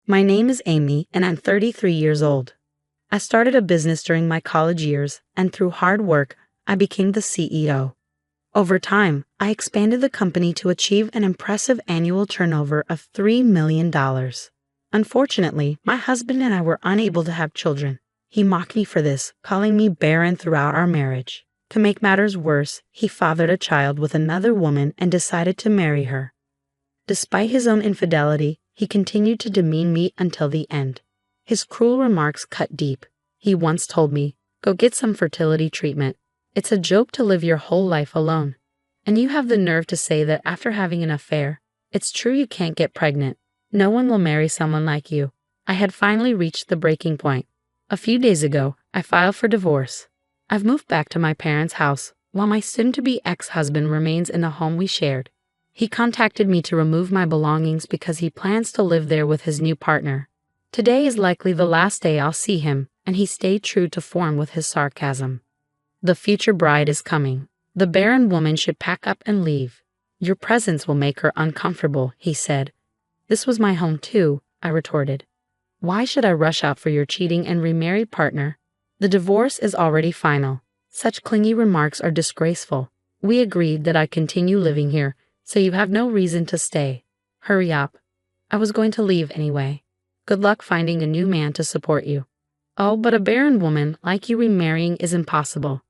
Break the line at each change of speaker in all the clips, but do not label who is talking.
My name is Amy, and I'm 33 years old. I started a business during my college years, and through hard work, I became the CEO. Over time, I expanded the company to achieve an impressive annual turnover of $3 million. Unfortunately, my husband and I were unable to have children. He mocked me for this, calling me barren throughout our marriage. To make matters worse, he fathered a child with another woman and decided to marry her. Despite his own infidelity, he continued to demean me until the end. His cruel remarks cut deep. He once told me, "Go get some fertility treatment. It's a joke to live your whole life alone. And you have the nerve to say that after having an affair, it's true you can't get pregnant. No one will marry someone like you." I had finally reached the breaking point. A few days ago, I filed for divorce. I've moved back to my parents' house, while my soon-to-be ex-husband remains in the home we shared. He contacted me to remove my belongings because he plans to live there with his new partner. Today is likely the last day I'll see him, and he stayed true to form with his sarcasm. "The future bride is coming. The barren woman should pack up and leave. Your presence will make her uncomfortable," he said. "This was my home too," I retorted. "Why should I rush out for your cheating and remarried partner? The divorce is already final." Such clingy remarks are disgraceful. "We agreed that I continue living here, so you have no reason to stay. Hurry up." I was going to leave anyway. "Good luck finding a new man to support you." "Oh, but a barren woman like you remarrying is impossible."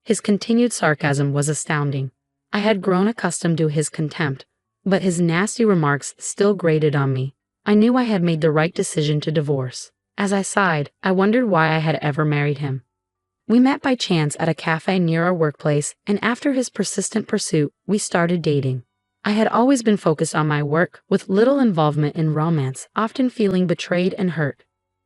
His continued sarcasm was astounding. I had grown accustomed to his contempt, but his nasty remarks still grated on me. I knew I had made the right decision to divorce. As I sighed, I wondered why I had ever married him. We met by chance at a cafe near our workplace, and after his persistent pursuit, we started dating. I had always been focused on my work, with little involvement in romance, often feeling betrayed and hurt.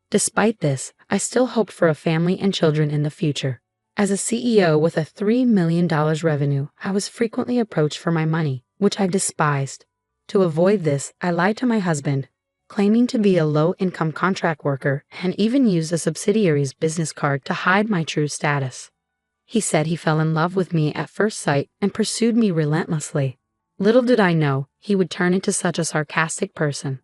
Despite this, I still hoped for a family and children in the future. As a CEO with a $3 million revenue, I was frequently approached for my money, which I despised. To avoid this, I lied to my husband, claiming to be a low-income contract worker, and even used a subsidiary's business card to hide my true status. He said he fell in love with me at first sight and pursued me relentlessly. Little did I know he would turn into such a sarcastic person.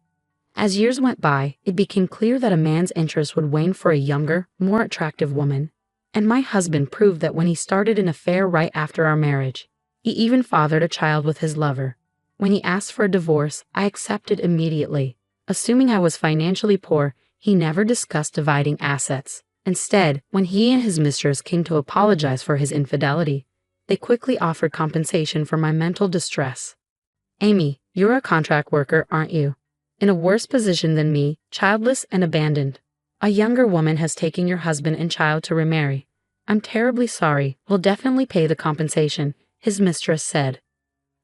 As years went by, it became clear that a man's interest would wane for a younger, more attractive woman, and my husband proved that when he started an affair right after our marriage. He even fathered a child with his lover. When he asked for a divorce, I accepted immediately. Assuming I was financially poor, he never discussed dividing assets. Instead, when he and his mistress came to apologize for his infidelity, they quickly offered compensation for my mental distress. "Amy, you're a contract worker, aren't you? In a worse position than me, childless and abandoned. A younger woman has taken your husband and child to remarry. I'm terribly sorry. We'll definitely pay the compensation," his mistress said.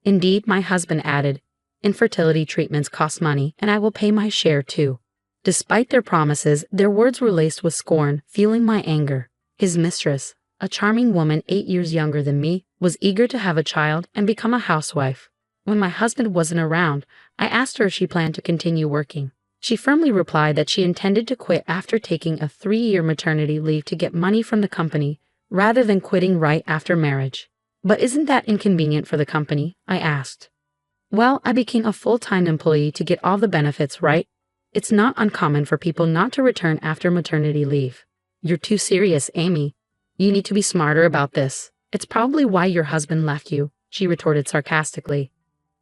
Indeed, my husband added, "Infertility treatments cost money, and I will pay my share too." Despite their promises, their words were laced with scorn, fueling my anger. His mistress, a charming woman 8 years younger than me, was eager to have a child and become a housewife. When my husband wasn't around, I asked her if she planned to continue working. She firmly replied that she intended to quit after taking a 3-year maternity leave to get money from the company, rather than quitting right after marriage. "But isn't that inconvenient for the company?" I asked. "Well, I became a full-time employee to get all the benefits, right? It's not uncommon for people not to return after maternity leave." "You're too serious, Amy. You need to be smarter about this. It's probably why your husband left you," she retorted sarcastically.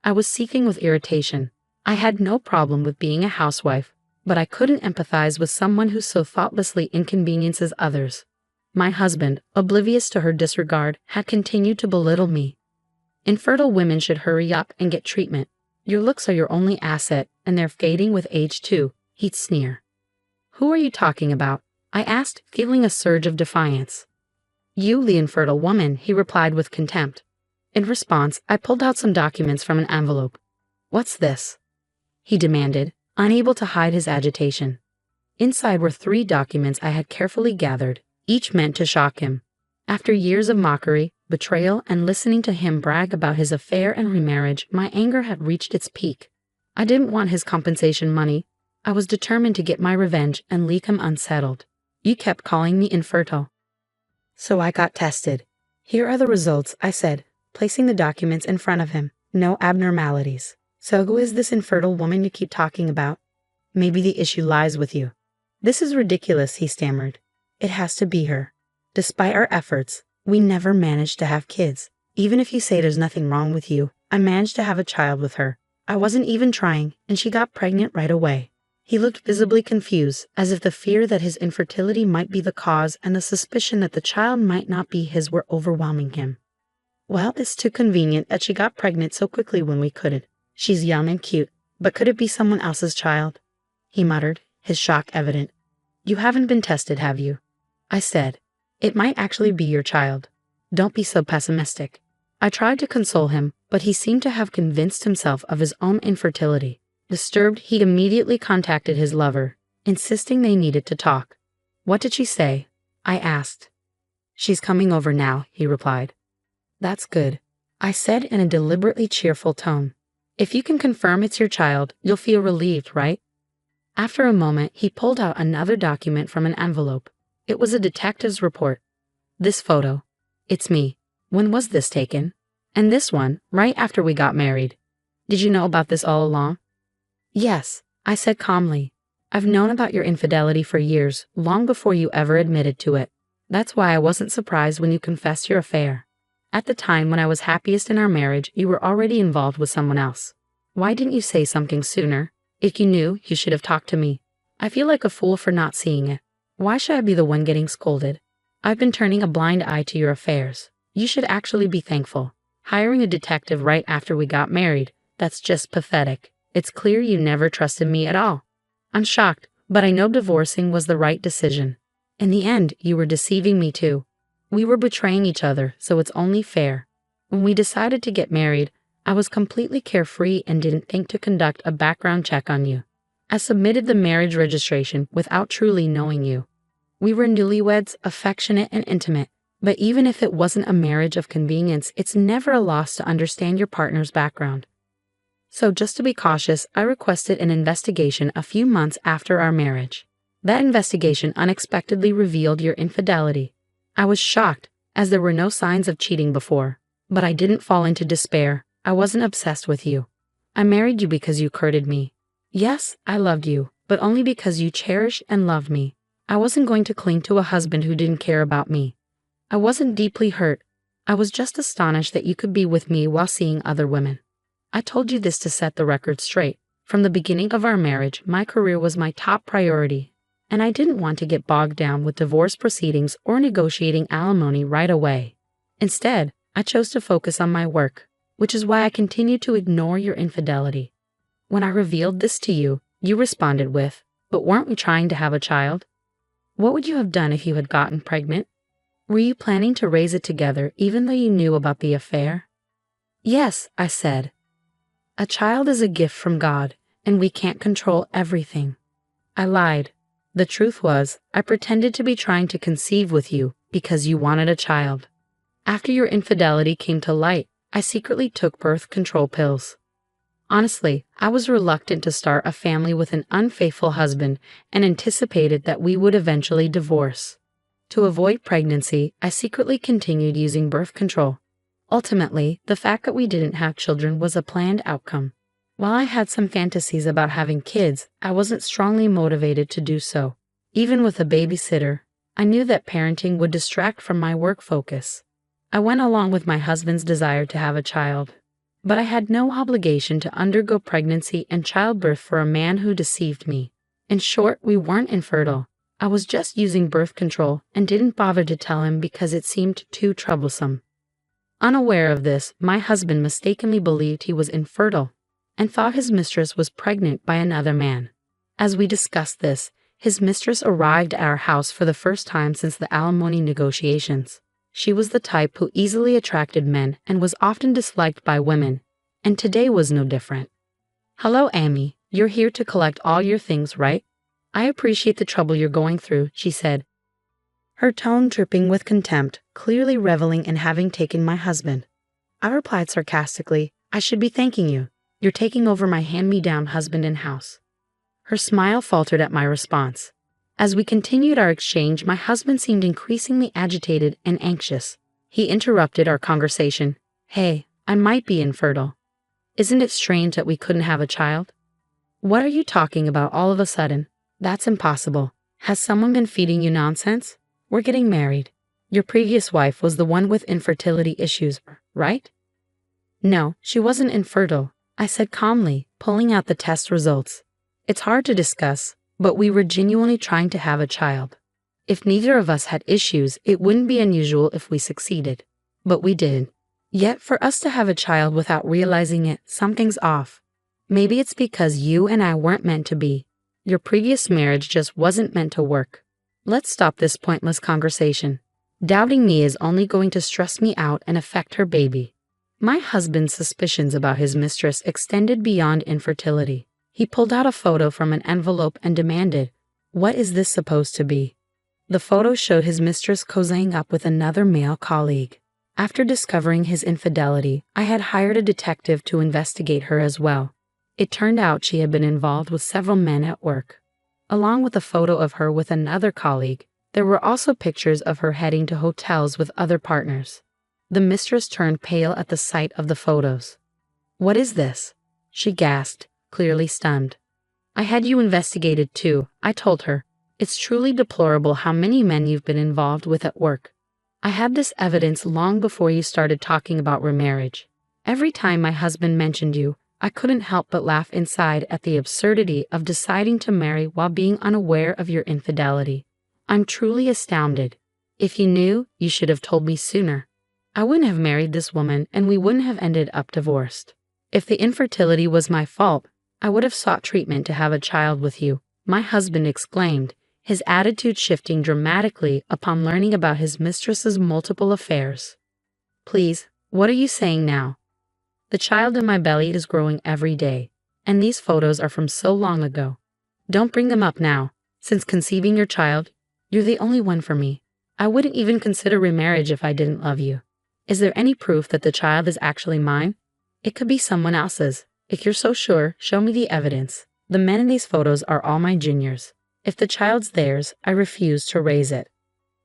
I was seething with irritation. I had no problem with being a housewife, but I couldn't empathize with someone who so thoughtlessly inconveniences others. My husband, oblivious to her disregard, had continued to belittle me. "Infertile women should hurry up and get treatment. Your looks are your only asset, and they're fading with age too," he'd sneer. "Who are you talking about?" I asked, feeling a surge of defiance. "You, the infertile woman," he replied with contempt. In response, I pulled out some documents from an envelope. "What's this?" he demanded, unable to hide his agitation. Inside were 3 documents I had carefully gathered, each meant to shock him. After years of mockery, betrayal, and listening to him brag about his affair and remarriage, my anger had reached its peak. I didn't want his compensation money. I was determined to get my revenge and leave him unsettled. "You kept calling me infertile, so I got tested. Here are the results," I said, placing the documents in front of him. "No abnormalities. So who is this infertile woman you keep talking about?" Maybe the issue lies with you. This is ridiculous, he stammered. It has to be her. Despite our efforts, we never managed to have kids. Even if you say there's nothing wrong with you, I managed to have a child with her. I wasn't even trying, and she got pregnant right away. He looked visibly confused, as if the fear that his infertility might be the cause and the suspicion that the child might not be his were overwhelming him. Well, it's too convenient that she got pregnant so quickly when we couldn't. She's young and cute, but could it be someone else's child? He muttered, his shock evident. You haven't been tested, have you? I said. It might actually be your child. Don't be so pessimistic. I tried to console him, but he seemed to have convinced himself of his own infertility. Disturbed, he immediately contacted his lover, insisting they needed to talk. What did she say? I asked. She's coming over now, he replied. That's good, I said in a deliberately cheerful tone. If you can confirm it's your child, you'll feel relieved, right? After a moment, he pulled out another document from an envelope. It was a detective's report. This photo. It's me. When was this taken? And this one, right after we got married. Did you know about this all along? Yes, I said calmly. I've known about your infidelity for years, long before you ever admitted to it. That's why I wasn't surprised when you confessed your affair. At the time when I was happiest in our marriage, you were already involved with someone else. Why didn't you say something sooner? If you knew, you should have talked to me. I feel like a fool for not seeing it. Why should I be the one getting scolded? I've been turning a blind eye to your affairs. You should actually be thankful. Hiring a detective right after we got married, that's just pathetic. It's clear you never trusted me at all. I'm shocked, but I know divorcing was the right decision. In the end, you were deceiving me too. We were betraying each other, so it's only fair. When we decided to get married, I was completely carefree and didn't think to conduct a background check on you. I submitted the marriage registration without truly knowing you. We were newlyweds, affectionate and intimate, but even if it wasn't a marriage of convenience, it's never a loss to understand your partner's background. So just to be cautious, I requested an investigation a few months after our marriage. That investigation unexpectedly revealed your infidelity. I was shocked, as there were no signs of cheating before, but I didn't fall into despair. I wasn't obsessed with you. I married you because you courted me. Yes, I loved you, but only because you cherished and loved me. I wasn't going to cling to a husband who didn't care about me. I wasn't deeply hurt. I was just astonished that you could be with me while seeing other women. I told you this to set the record straight. From the beginning of our marriage, my career was my top priority, and I didn't want to get bogged down with divorce proceedings or negotiating alimony right away. Instead, I chose to focus on my work, which is why I continued to ignore your infidelity. When I revealed this to you, you responded with, "But weren't we trying to have a child?" What would you have done if you had gotten pregnant? Were you planning to raise it together even though you knew about the affair? Yes, I said. A child is a gift from God, and we can't control everything. I lied. The truth was, I pretended to be trying to conceive with you because you wanted a child. After your infidelity came to light, I secretly took birth control pills. Honestly, I was reluctant to start a family with an unfaithful husband and anticipated that we would eventually divorce. To avoid pregnancy, I secretly continued using birth control. Ultimately, the fact that we didn't have children was a planned outcome. While I had some fantasies about having kids, I wasn't strongly motivated to do so. Even with a babysitter, I knew that parenting would distract from my work focus. I went along with my husband's desire to have a child, but I had no obligation to undergo pregnancy and childbirth for a man who deceived me. In short, we weren't infertile. I was just using birth control and didn't bother to tell him because it seemed too troublesome. Unaware of this, my husband mistakenly believed he was infertile and thought his mistress was pregnant by another man. As we discussed this, his mistress arrived at our house for the first time since the alimony negotiations. She was the type who easily attracted men and was often disliked by women, and today was no different. "Hello, Amy. You're here to collect all your things, right? I appreciate the trouble you're going through," she said, her tone dripping with contempt, clearly reveling in having taken my husband. I replied sarcastically, "I should be thanking you. You're taking over my hand-me-down husband and house." Her smile faltered at my response. As we continued our exchange, my husband seemed increasingly agitated and anxious. He interrupted our conversation. "Hey, I might be infertile. Isn't it strange that we couldn't have a child?" What are you talking about all of a sudden? That's impossible. Has someone been feeding you nonsense? We're getting married. Your previous wife was the one with infertility issues, right? No, she wasn't infertile, I said calmly, pulling out the test results. It's hard to discuss, but we were genuinely trying to have a child. If neither of us had issues, it wouldn't be unusual if we succeeded. But we did. Yet for us to have a child without realizing it, something's off. Maybe it's because you and I weren't meant to be. Your previous marriage just wasn't meant to work. Let's stop this pointless conversation. Doubting me is only going to stress me out and affect her baby. My husband's suspicions about his mistress extended beyond infertility. He pulled out a photo from an envelope and demanded, "What is this supposed to be?" The photo showed his mistress cozying up with another male colleague. After discovering his infidelity, I had hired a detective to investigate her as well. It turned out she had been involved with several men at work. Along with a photo of her with another colleague, there were also pictures of her heading to hotels with other partners. The mistress turned pale at the sight of the photos. "What is this?" she gasped, clearly stunned. "I had you investigated too," I told her. "It's truly deplorable how many men you've been involved with at work. I had this evidence long before you started talking about remarriage. Every time my husband mentioned you, I couldn't help but laugh inside at the absurdity of deciding to marry while being unaware of your infidelity. I'm truly astounded. If you knew, you should have told me sooner. I wouldn't have married this woman and we wouldn't have ended up divorced. If the infertility was my fault, I would have sought treatment to have a child with you," my husband exclaimed, his attitude shifting dramatically upon learning about his mistress's multiple affairs. "Please, what are you saying now? The child in my belly is growing every day, and these photos are from so long ago. Don't bring them up now. Since conceiving your child, you're the only one for me. I wouldn't even consider remarriage if I didn't love you. Is there any proof that the child is actually mine? It could be someone else's. If you're so sure, show me the evidence. The men in these photos are all my juniors. If the child's theirs, I refuse to raise it."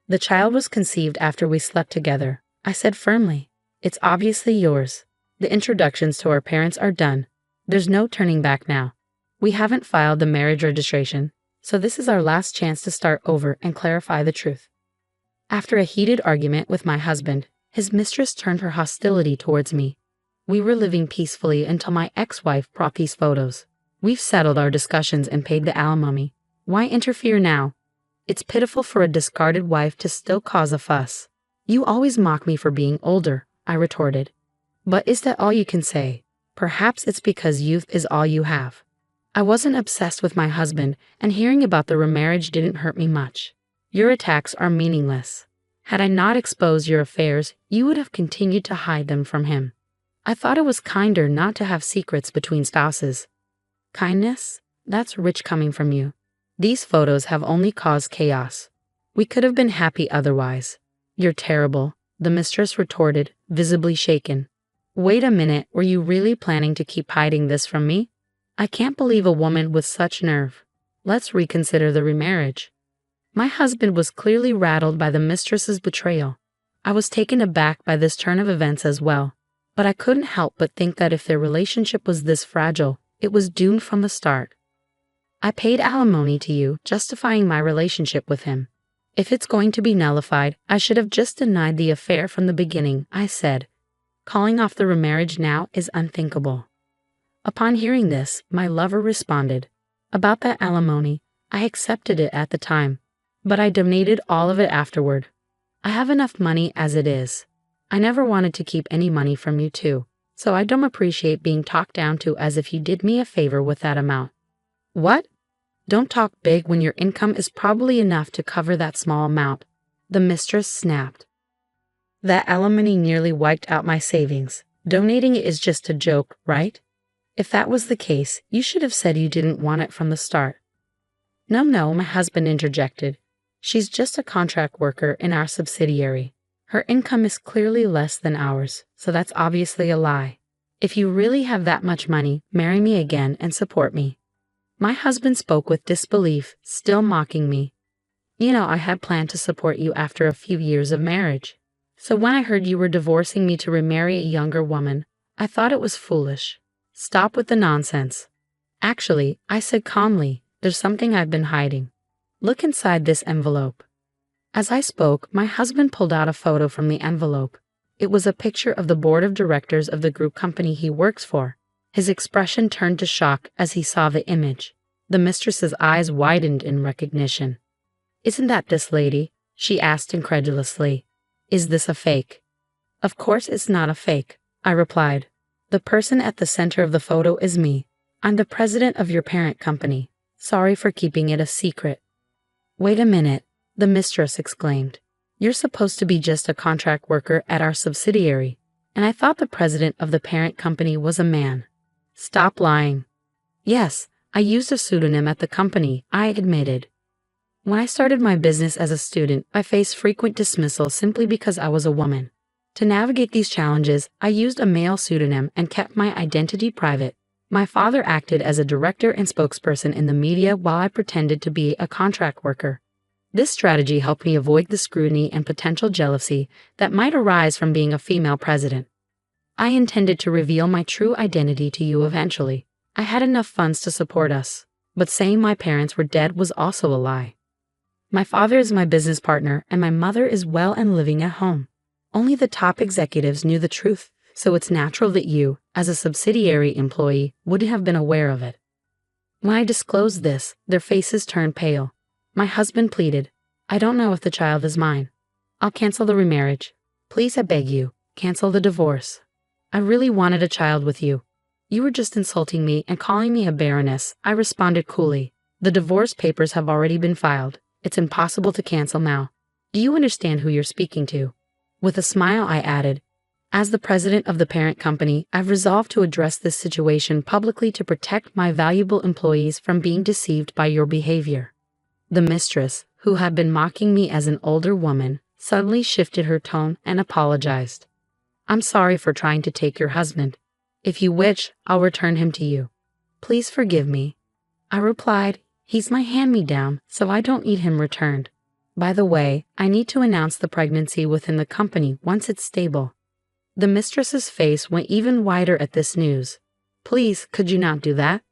"The child was conceived after we slept together," I said firmly. "It's obviously yours. The introductions to our parents are done. There's no turning back now. We haven't filed the marriage registration, so this is our last chance to start over and clarify the truth." After a heated argument with my husband, his mistress turned her hostility towards me. We were living peacefully until my ex-wife brought these photos. "We've settled our discussions and paid the alimony. Why interfere now? It's pitiful for a discarded wife to still cause a fuss." "You always mock me for being older," I retorted. "But is that all you can say? Perhaps it's because youth is all you have." I wasn't obsessed with my husband, and hearing about the remarriage didn't hurt me much. "Your attacks are meaningless. Had I not exposed your affairs, you would have continued to hide them from him. I thought it was kinder not to have secrets between spouses." "Kindness? That's rich coming from you. These photos have only caused chaos. We could have been happy otherwise." "You're terrible," the mistress retorted, visibly shaken. "Wait a minute, were you really planning to keep hiding this from me? I can't believe a woman with such nerve. Let's reconsider the remarriage." My husband was clearly rattled by the mistress's betrayal. I was taken aback by this turn of events as well, but I couldn't help but think that if their relationship was this fragile, it was doomed from the start. "I paid alimony to you, justifying my relationship with him. If it's going to be nullified, I should have just denied the affair from the beginning," I said. "Calling off the remarriage now is unthinkable." Upon hearing this, my lover responded, "About that alimony, I accepted it at the time, but I donated all of it afterward. I have enough money as it is. I never wanted to keep any money from you too, so I don't appreciate being talked down to as if you did me a favor with that amount." "What? Don't talk big when your income is probably enough to cover that small amount," the mistress snapped. "That alimony nearly wiped out my savings. Donating it is just a joke, right? If that was the case, you should have said you didn't want it from the start." No, my husband interjected. "She's just a contract worker in our subsidiary. Her income is clearly less than ours, so that's obviously a lie. If you really have that much money, marry me again and support me." My husband spoke with disbelief, still mocking me. "You know, I had planned to support you after a few years of marriage. So when I heard you were divorcing me to remarry a younger woman, I thought it was foolish. Stop with the nonsense." Actually, I said calmly, there's something I've been hiding. Look inside this envelope. As I spoke, my husband pulled out a photo from the envelope. It was a picture of the board of directors of the group company he works for. His expression turned to shock as he saw the image. The mistress's eyes widened in recognition. Isn't that this lady? She asked incredulously. Is this a fake? Of course it's not a fake, I replied. The person at the center of the photo is me. I'm the president of your parent company. Sorry for keeping it a secret. Wait a minute, the mistress exclaimed. You're supposed to be just a contract worker at our subsidiary, and I thought the president of the parent company was a man. Stop lying. Yes, I used a pseudonym at the company, I admitted. When I started my business as a student, I faced frequent dismissal simply because I was a woman. To navigate these challenges, I used a male pseudonym and kept my identity private. My father acted as a director and spokesperson in the media while I pretended to be a contract worker. This strategy helped me avoid the scrutiny and potential jealousy that might arise from being a female president. I intended to reveal my true identity to you eventually. I had enough funds to support us, but saying my parents were dead was also a lie. My father is my business partner and my mother is well and living at home. Only the top executives knew the truth, so it's natural that you, as a subsidiary employee, wouldn't have been aware of it. When I disclosed this, their faces turned pale. My husband pleaded, I don't know if the child is mine. I'll cancel the remarriage. Please, I beg you, cancel the divorce. I really wanted a child with you. You were just insulting me and calling me a baroness, I responded coolly. The divorce papers have already been filed. It's impossible to cancel now. Do you understand who you're speaking to? With a smile, I added, as the president of the parent company, I've resolved to address this situation publicly to protect my valuable employees from being deceived by your behavior. The mistress, who had been mocking me as an older woman, suddenly shifted her tone and apologized. I'm sorry for trying to take your husband. If you wish, I'll return him to you. Please forgive me. I replied, he's my hand-me-down, so I don't need him returned. By the way, I need to announce the pregnancy within the company once it's stable. The mistress's face went even wider at this news. Please, could you not do that?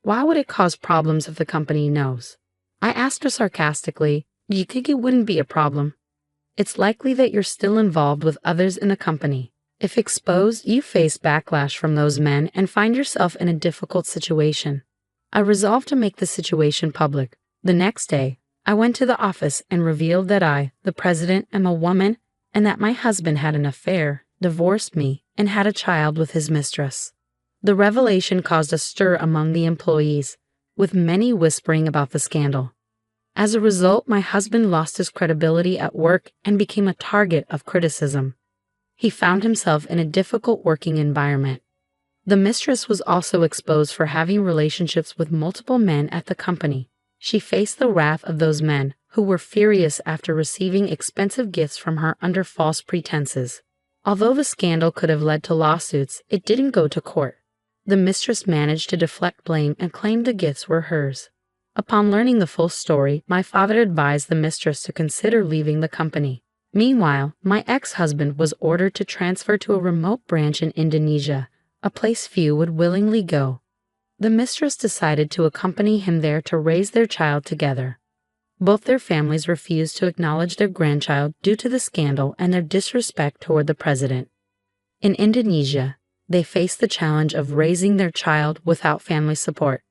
Why would it cause problems if the company knows? I asked her sarcastically, do you think it wouldn't be a problem? It's likely that you're still involved with others in the company. If exposed, you face backlash from those men and find yourself in a difficult situation. I resolved to make the situation public. The next day, I went to the office and revealed that I, the president, am a woman and that my husband had an affair, divorced me, and had a child with his mistress. The revelation caused a stir among the employees, with many whispering about the scandal. As a result, my husband lost his credibility at work and became a target of criticism. He found himself in a difficult working environment. The mistress was also exposed for having relationships with multiple men at the company. She faced the wrath of those men, who were furious after receiving expensive gifts from her under false pretenses. Although the scandal could have led to lawsuits, it didn't go to court. The mistress managed to deflect blame and claimed the gifts were hers. Upon learning the full story, my father advised the mistress to consider leaving the company. Meanwhile, my ex-husband was ordered to transfer to a remote branch in Indonesia, a place few would willingly go. The mistress decided to accompany him there to raise their child together. Both their families refused to acknowledge their grandchild due to the scandal and their disrespect toward the president. In Indonesia, they faced the challenge of raising their child without family support.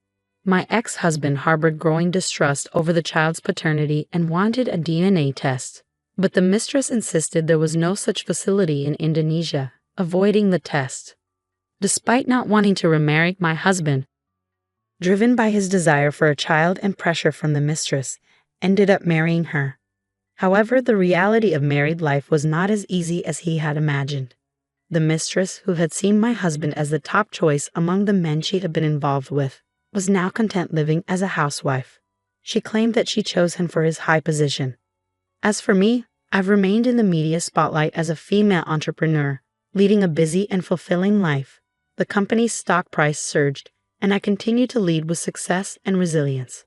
My ex-husband harbored growing distrust over the child's paternity and wanted a DNA test, but the mistress insisted there was no such facility in Indonesia, avoiding the test. Despite not wanting to remarry my husband, driven by his desire for a child and pressure from the mistress, ended up marrying her. However, the reality of married life was not as easy as he had imagined. The mistress, who had seen my husband as the top choice among the men she had been involved with, was now content living as a housewife. She claimed that she chose him for his high position. As for me, I've remained in the media spotlight as a female entrepreneur, leading a busy and fulfilling life. The company's stock price surged, and I continue to lead with success and resilience.